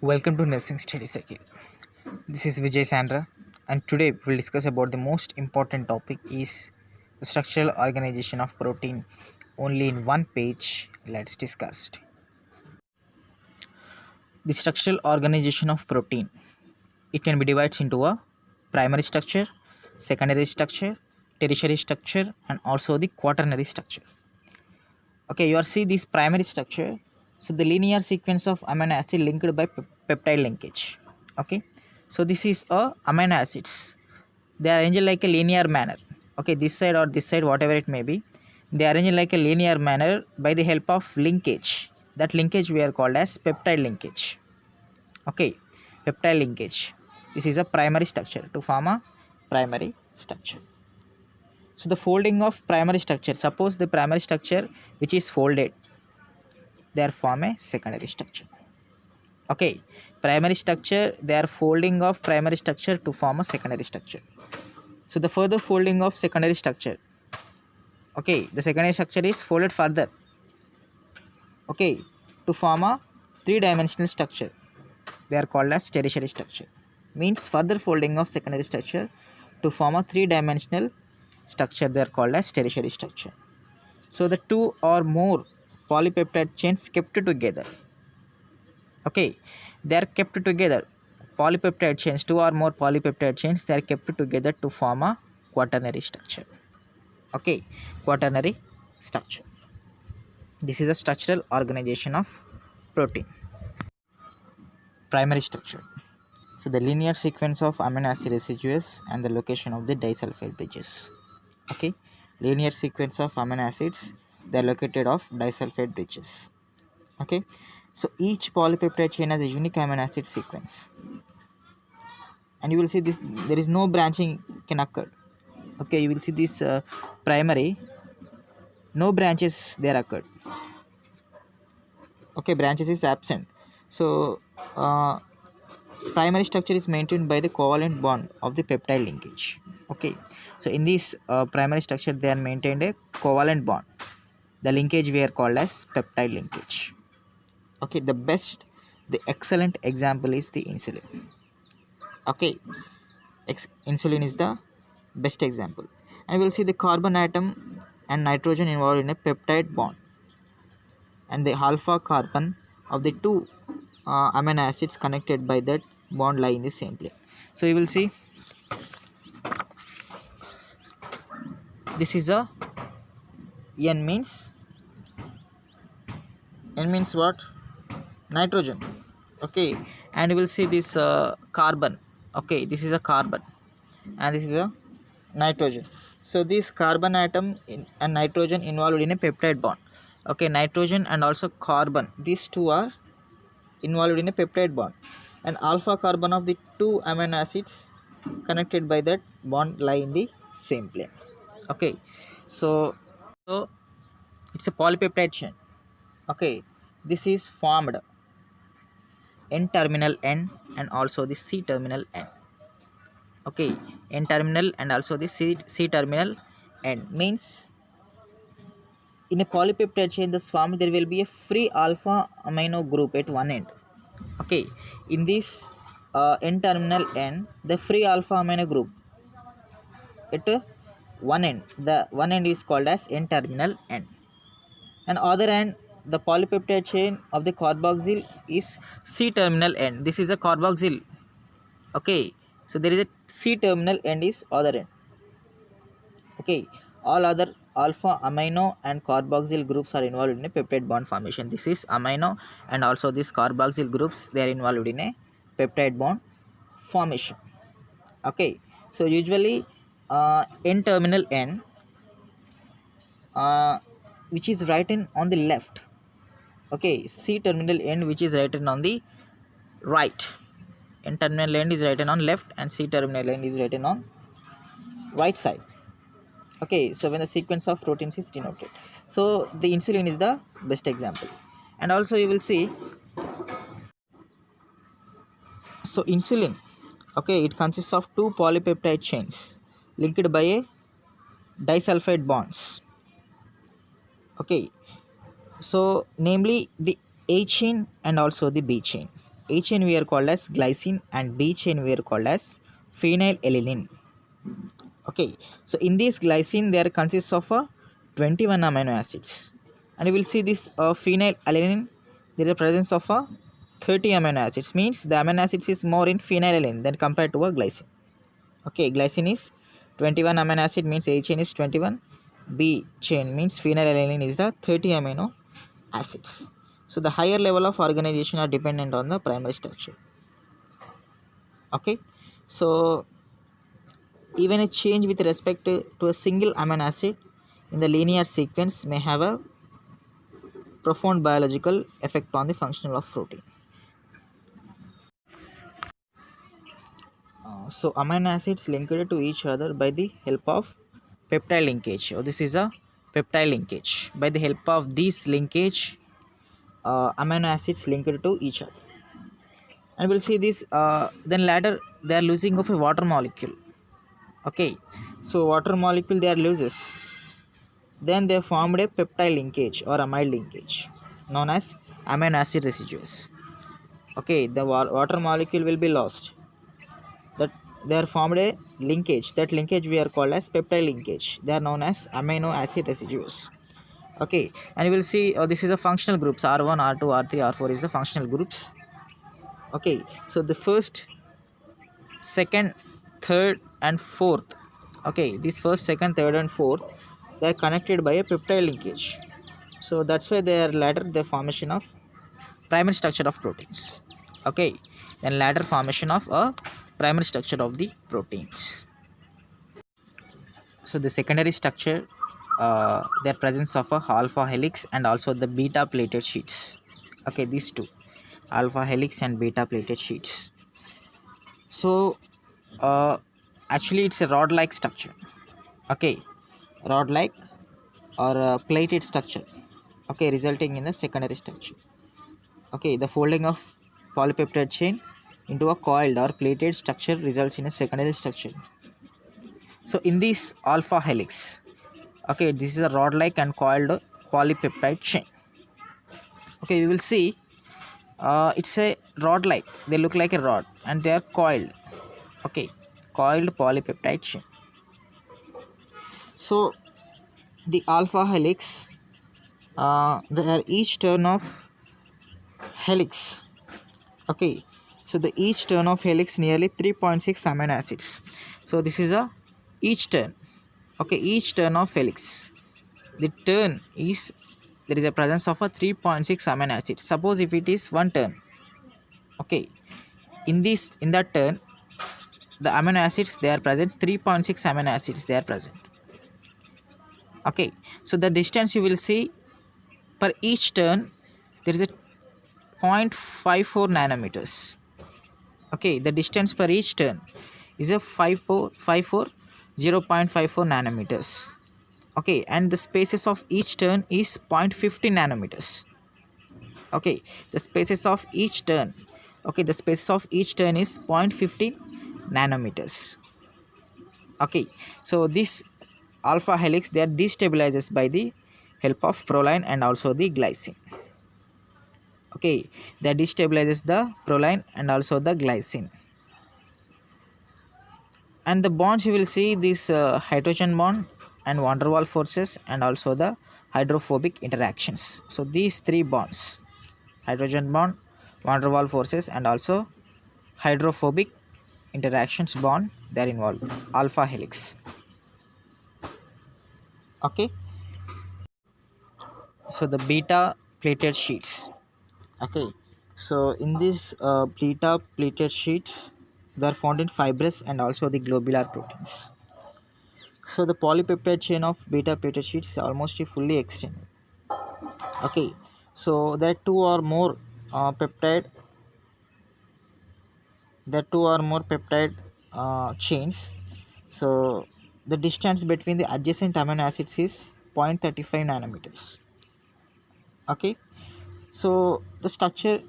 Welcome to Nursing Study Cycle. This is Vijay Sandra, and today we'll discuss about the most important topic is the structural organization of protein. Only in one page, let's discuss it. The structural organization of protein. It can be divided into a primary structure, secondary structure, tertiary structure, and also the quaternary structure. Okay, you are see this primary structure. So the linear sequence of amino acid linked by peptide linkage. Okay, so this is a amino acids. They are arranged like a linear manner. Okay, this side or this side, whatever it may be, they are arranged like a linear manner by the help of linkage. That linkage we are called as peptide linkage. Okay, peptide linkage. This is a primary structure to form a primary structure. So the folding of primary structure, suppose the primary structure which is folded, they form a secondary structure. Okay, primary structure, they are folding of primary structure to form a secondary structure. So the further folding of secondary structure, okay, the secondary structure is folded further, okay, to form a three-dimensional structure. They are called as tertiary structure. Means further folding of secondary structure to form a three-dimensional structure, they are called as tertiary structure. So the two or more polypeptide chains kept together. Okay, they are kept together. Polypeptide chains, two or more polypeptide chains, they are kept together to form a quaternary structure. Okay, quaternary structure. This is a structural organization of protein. Primary structure. So the linear sequence of amino acid residues and the location of the disulfide bridges. Okay, linear sequence of amino acids, they are located of disulfide bridges. Okay, so each polypeptide chain has a unique amino acid sequence, and you will see this, there is no branching can occur. Okay, you will see this primary, no branches there occurred. Okay, branches is absent. So primary structure is maintained by the covalent bond of the peptide linkage. Okay, so in this primary structure, they are maintained a covalent bond. The linkage we are called as peptide linkage. Okay, the excellent example is the insulin. Okay, insulin is the best example, and we'll see the carbon atom and nitrogen involved in a peptide bond, and the alpha carbon of the two amino acids connected by that bond lie in the same plane. So you will see this is a N means what? Nitrogen. Okay, and you will see this carbon. Okay, this is a carbon and this is a nitrogen. So this carbon atom and nitrogen involved in a peptide bond. Okay, nitrogen and also carbon, these two are involved in a peptide bond, and alpha carbon of the two amino acids connected by that bond lie in the same plane. Okay, so it's a polypeptide chain. Okay, this is formed N terminal N and also the C terminal N. Okay, N terminal and also the C terminal N means in a polypeptide chain the formed there will be a free alpha amino group at one end. Okay, in this N terminal N, the free alpha amino group at one end, the one end is called as N terminal N, and other end the polypeptide chain of the carboxyl is C terminal N. This is a carboxyl. Okay, so there is a C terminal end is other end. Okay, all other alpha amino and carboxyl groups are involved in a peptide bond formation. This is amino and also this carboxyl groups, they are involved in a peptide bond formation. Okay, so usually N terminal N which is written on the left. Okay, C terminal end which is written on the right. N terminal end is written on left and C terminal end is written on right side. Okay, so when the sequence of proteins is denoted, so the insulin is the best example. And also you will see, so insulin, okay, it consists of two polypeptide chains linked by a disulfide bonds. Okay, so namely the A chain and also the B chain. A chain we are called as glycine and B chain we are called as phenylalanine. Okay, so in this glycine there consists of 21 amino acids, and you will see this phenylalanine, there is a presence of 30 amino acids, means the amino acids is more in phenylalanine than compared to a glycine. Okay, glycine is 21 amino acid, means A chain is 21, B chain means phenylalanine is the 30 amino acids. So the higher level of organization are dependent on the primary structure. Okay, so even a change with respect to a single amino acid in the linear sequence may have a profound biological effect on the function of protein. So amino acids linked to each other by the help of peptide linkage. So this is a peptide linkage. By the help of this linkage, amino acids linked to each other. And we'll see this. Then later they are losing of a water molecule. Okay, so water molecule they are loses. Then they formed a peptide linkage or amide linkage known as amino acid residues. Okay, the water molecule will be lost. That they are formed a linkage. That linkage we are called as peptide linkage. They are known as amino acid residues. Okay, and you will see this is a functional groups R1, R2, R3, R4 is the functional groups. Okay, so the first, second, third and fourth, okay, this first, second, third and fourth, they are connected by a peptide linkage. So that's why they are later the formation of primary structure of proteins. Okay, then later formation of a primary structure of the proteins. So the secondary structure, their presence of a alpha helix and also the beta plated sheets. Okay, these two, alpha helix and beta plated sheets. So actually it's a rod like structure. Okay, rod like or a plated structure. Okay, resulting in a secondary structure. Okay, the folding of polypeptide chain into a coiled or plated structure results in a secondary structure. So in this alpha helix, okay, this is a rod like and coiled polypeptide chain. Okay, we will see it's a rod like, they look like a rod and they are coiled. Okay, coiled polypeptide chain. So the alpha helix, there each turn of helix. Okay, so the each turn of helix nearly 3.6 amino acids. So this is a each turn. Okay, each turn of helix, the turn is, there is a presence of a 3.6 amino acids. Suppose if it is one turn, okay, in that turn the amino acids they are present, 3.6 amino acids they are present. Okay, so the distance you will see per each turn there is a 0.54 nanometers. Okay, the distance per each turn is a 0.54 nanometers. Okay, and the spaces of each turn is 0.50 nanometers. Okay, the spaces of each turn, okay, the spaces of each turn is 0.50 nanometers. Okay, so this alpha helix they are destabilized by the help of proline and also the glycine. Okay, that destabilizes the proline and also the glycine. And the bonds you will see this hydrogen bond and van der Waals forces and also the hydrophobic interactions. So these three bonds, hydrogen bond, van der Waals forces and also hydrophobic interactions bond, they are involved, alpha helix. Okay, so the beta plated sheets. Okay, so in this beta plated sheets they are found in fibrous and also the globular proteins. So the polypeptide chain of beta plated sheets is almost fully extended. Okay, so there are two or more peptide, chains. So the distance between the adjacent amino acids is 0.35 nanometers. Okay, so the structure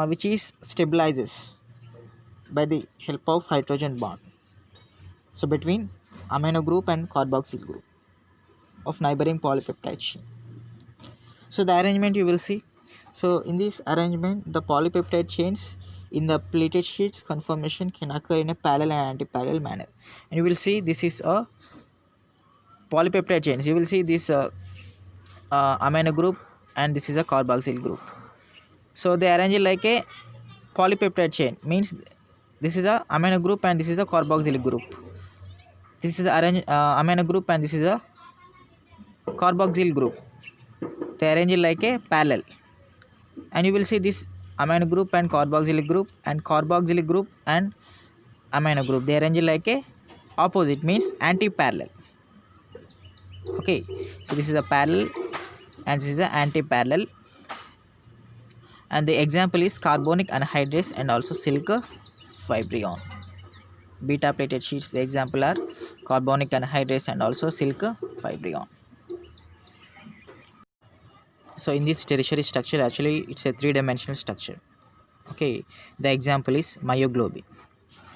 which is stabilizes by the help of hydrogen bond, so between amino group and carboxyl group of neighboring polypeptide chain. So the arrangement you will see, so in this arrangement the polypeptide chains In the plated sheets, conformation can occur in a parallel and anti-parallel manner. And you will see this is a polypeptide chain. You will see this amino group and this is a carboxyl group. So they arrange it like a polypeptide chain, means this is a amino group and this is a carboxyl group. This is the amino group and this is a carboxyl group. They arrange it like a parallel, and you will see this amino group and carboxyl group and carboxyl group and amino group. They arrange it like a opposite, means anti-parallel. Okay, so this is a parallel and this is a anti-parallel. And the example is carbonic anhydrase and also silk fibrion. Beta plated sheets, the example are carbonic anhydrase and also silk fibrion. So in this tertiary structure, actually it's a three-dimensional structure. Okay, the example is myoglobin.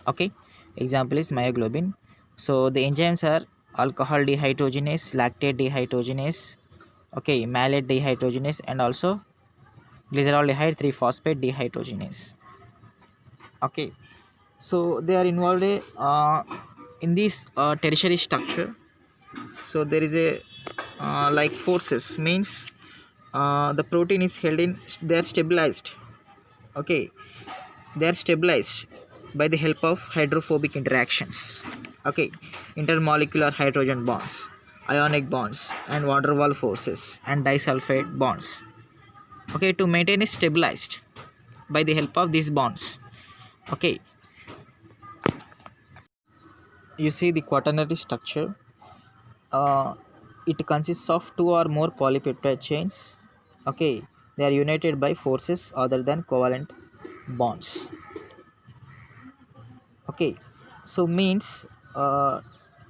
Okay, example is myoglobin. So the enzymes are alcohol dehydrogenase, lactate dehydrogenase, okay, malate dehydrogenase, and also glyceraldehyde 3-phosphate dehydrogenase. Okay, so they are involved in this tertiary structure. So there is a like forces, means the protein is held in, they are stabilized. Okay, they are stabilized by the help of hydrophobic interactions. Okay, intermolecular hydrogen bonds, ionic bonds, and van der Waals forces and disulfide bonds. Okay, to maintain it stabilized by the help of these bonds. Okay, you see the quaternary structure. It consists of two or more polypeptide chains. Okay, they are united by forces other than covalent bonds. Okay, so means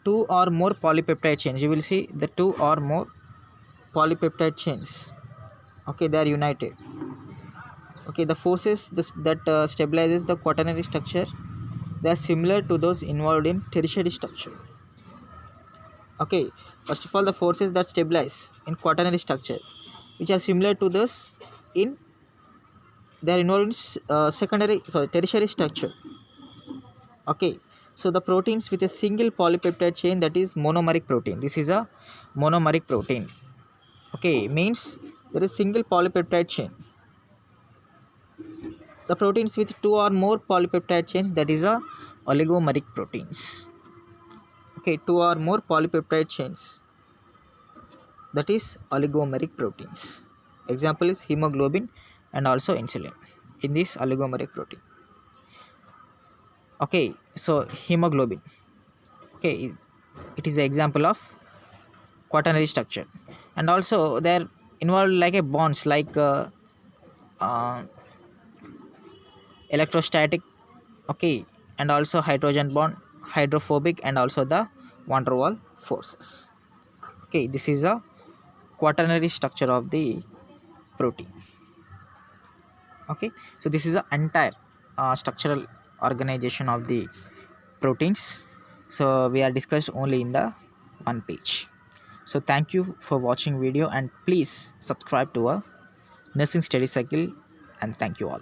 two or more polypeptide chains. You will see the two or more polypeptide chains. Okay, they are united. Okay, the forces that stabilizes the quaternary structure, they are similar to those involved in tertiary structure. Okay, first of all, the forces that stabilize in quaternary structure, which are similar to those in, they are involved in tertiary structure. Okay, so the proteins with a single polypeptide chain, that is monomeric protein. This is a monomeric protein. Okay, means there is single polypeptide chain. The proteins with two or more polypeptide chains, that is a oligomeric proteins. Okay, two or more polypeptide chains, that is oligomeric proteins. Example is hemoglobin and also insulin in this oligomeric protein. Okay, so hemoglobin, okay, it is an example of quaternary structure. And also they are involved like a bonds like uh, electrostatic, okay, and also hydrogen bond, hydrophobic, and also the van der Waals forces. Okay, this is a quaternary structure of the protein. Okay, so this is the entire structural organization of the proteins. So we are discussed only in the one page. So thank you for watching video, and please subscribe to our nursing study cycle, and thank you all.